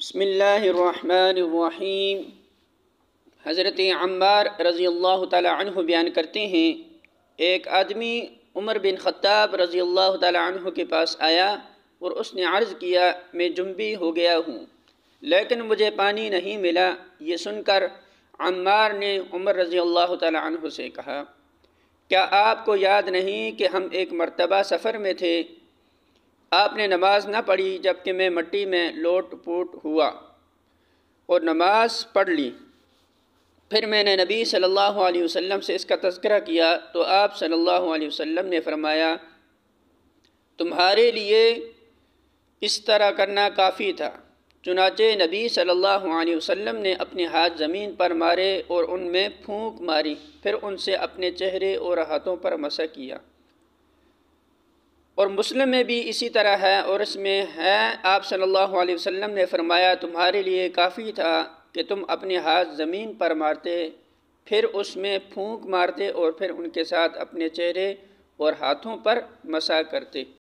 بسم اللہ الرحمن الرحیم۔ حضرت عمار رضی اللہ تعالی عنہ بیان کرتے ہیں، ایک آدمی عمر بن خطاب رضی اللہ تعالی عنہ کے پاس آیا اور اس نے عرض کیا، میں جنبی ہو گیا ہوں لیکن مجھے پانی نہیں ملا۔ یہ سن کر عمار نے عمر رضی اللہ تعالی عنہ سے کہا، کیا آپ کو یاد نہیں کہ ہم ایک مرتبہ سفر میں تھے؟ آپ نے نماز نہ پڑھی جبکہ میں مٹی میں لوٹ پوٹ ہوا اور نماز پڑھ لی۔ پھر میں نے نبی صلی اللہ علیہ وسلم سے اس کا تذکرہ کیا تو آپ صلی اللہ علیہ وسلم نے فرمایا، تمہارے لیے اس طرح کرنا کافی تھا۔ چنانچہ نبی صلی اللہ علیہ وسلم نے اپنے ہاتھ زمین پر مارے اور ان میں پھونک ماری، پھر ان سے اپنے چہرے اور ہاتھوں پر مسح کیا۔ اور مسلم میں بھی اسی طرح ہے، اور اس میں ہے آپ صلی اللہ علیہ وسلم نے فرمایا، تمہارے لیے کافی تھا کہ تم اپنے ہاتھ زمین پر مارتے، پھر اس میں پھونک مارتے اور پھر ان کے ساتھ اپنے چہرے اور ہاتھوں پر مسح کرتے۔